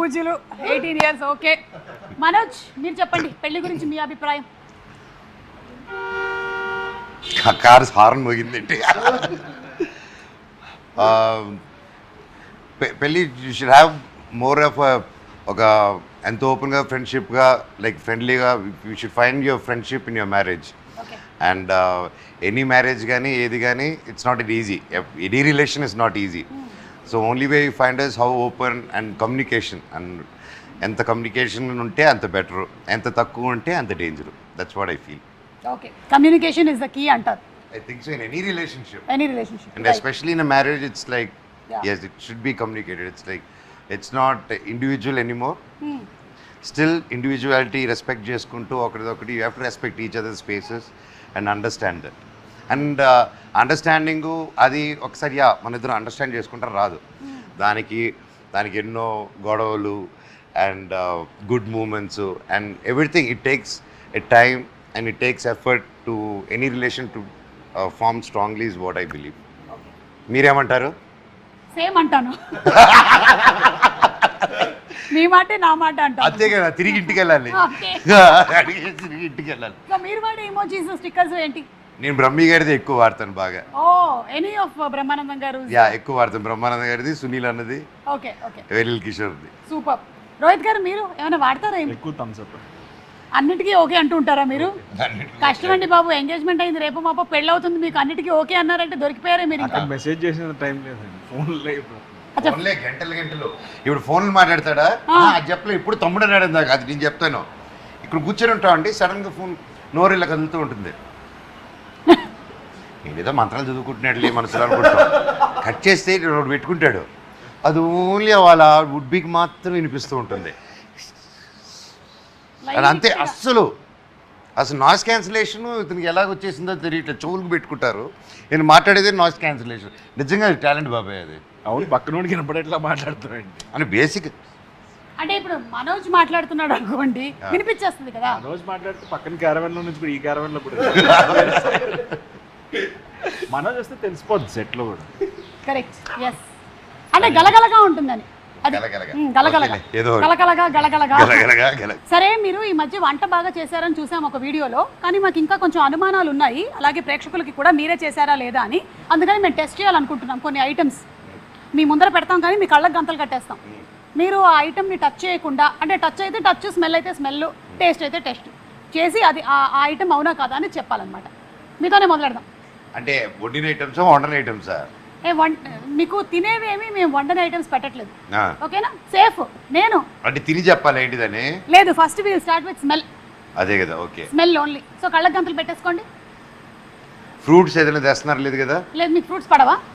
పూజలు 18 years okay. Manoj మీరు చెప్పండి పెళ్లి గురించి మీ అభిప్రాయం. కారు హార్న్ మోగిందంటే పెళ్ళి you should have more of ఒక ఎంత ఓపెన్గా ఫ్రెండ్షిప్గా లైక్ ఫ్రెండ్లీగా you should find your friendship in your marriage. And any marriage కానీ ఏది కానీ it's not it easy. Any relation is not easy. So only way you find is how open and communication. And ఎంత communication ఉంటే అంత better, ఎంత తక్కువ ఉంటే అంత danger. That's what I feel. Okay, communication is the key అంటారు. I think so in any relationship. Any relationship. And right. especially in a marriage, it's like, yes, it should be communicated. It's like, it's not individual anymore. Still, individuality, respect చేసుకుంటూ ఒకరిదొకటి, you have to respect each other's spaces and understand that. And understanding అది ఒకసారి మన ఇద్దరు understand చేసుకుంటారు రాదు. దానికి ఎన్నో గొడవలు and good moments and everything. It takes a time and it takes effort to any relation to form strongly is what I believe. మీరేమంటారు? సేమ్ అంటాను. మీ మాటే నా మాట అంటాను. అంతే కదా, తిరిగి ఇంటికి వెళ్ళాలి. తిరిగి ఇంటికి వెళ్ళాలి. సో మీరు వాడే ఇమోజీస్ స్టిక్కర్స్ ఏంటి? నేను బ్రహ్మి గారిది ఎక్కువ వాడతాను బాగా. ఓ ఎనీ ఆఫ్ బ్రహ్మానందం గారు? ఎక్కువ వాడతాను. బ్రహ్మానందం గారిది, సునీల్ అన్నది, ఓకే ఓకే, వెలిల్ కిషోర్ది. సూపర్. రోహిత్ గారు మీరు ఏమైనా వాడతారా? ఎక్కువ థమ్స్ అప్. అన్నిటికీ ఓకే అంటూ ఉంటారా మీరు? కష్టం అండి బాబు, ఎంగేజ్మెంట్ అయింది, రేపు మాప పెళ్ళి అవుతుంది, మీకు అన్నిటికీ ఓకే అన్నారంటే దొరికిపోయారే మీరు. ఇంకా మెసేజ్ చేసిన టైం లేదండి, ఫోన్లో గంటలు. ఇప్పుడు ఫోన్లు మాట్లాడతాడా? అది చెప్పలే. ఇప్పుడు తమ్ముడు అన్నాడు దాకా, అది నేను చెప్తాను. ఇక్కడ కూర్చొని ఉంటావు అండి, సడన్గా ఫోన్ నోరు ఇలా కదులుతూ ఉంటుంది. నేనేదో మంత్రాలు చదువుకుంటున్నాడులే మనసులో అనుకుంటాం. కట్ చేస్తే పెట్టుకుంటాడు. అది ఓన్లీ వాళ్ళ వుడ్ బీకి మాత్రం వినిపిస్తూ ఉంటుంది. అది అంతే. అస్సలు నాయిస్ క్యాన్సిలేషన్ ఇతనికి ఎలాగ వచ్చేసిందో తెలియట్లేదు. చెవులకు పెట్టుకుంటారు. నేను మాట్లాడేది నాయిస్ క్యాన్సిలేషన్. నిజంగా అది టాలెంట్ బాబాయ్ అది. అవును, పక్కనోడికి వినపడేట్లా మాట్లాడుతున్నాండి అని బేసిక్. అంటే ఇప్పుడు మనోజ్ మాట్లాడుతున్నాడు అనుకోండి, వినిపించేస్తుంది కదా. మనోజ్ మాట్లాడితే పక్కన క్యారవెన్లో నుంచి కూడా ఈ క్యారవెన్లో కూడా మనోజ్ వస్తే తెలిసిపోద్ది సెట్లో కూడా. Correct, yes. అంటే గలగలగా ఉంటుందని. సరే, మీరు ఈ మధ్య వంట బాగా చేశారని చూసాం ఒక వీడియోలో, కానీ మాకు ఇంకా కొంచెం అనుమానాలు ఉన్నాయి, అలాగే ప్రేక్షకులకి కూడా మీరే చేశారా లేదా అని. అందుకని మేము టెస్ట్ చేయాలనుకుంటున్నాం. కొన్ని ఐటమ్స్ మీ ముందర పెడతాం, కానీ మీ కళ్ళకి గంతలు కట్టేస్తాం. మీరు ఆ ఐటమ్ని టచ్ చేయకుండా, అంటే టచ్ అయితే టచ్, స్మెల్ అయితే స్మెల్, టేస్ట్ అయితే టేస్ట్ చేసి అది ఆ ఐటమ్ అవునా కాదా అని చెప్పాలన్నమాట. మీతోనే మొదలెడదాం. అంటే వండిన ఐటమ్స్, వండని ఐటమ్సా? మీకు తినేవేమి మేము వండని ఐటమ్స్ పెట్టట్లేదు, ఓకేనా? సేఫ్. నేను అంటే తిని చెప్పాలి ఏంటిదని లేదు. First will start with smell. అదే కదా, ఓకే. Smell only. సో కళ్ళకి గంతలు పెట్టేసుకోండి. ఫ్రూట్స్ ఏదైనా తెస్తున్నారు లేదు కదా? లేదు, మీకు ఫ్రూట్స్ పడవా?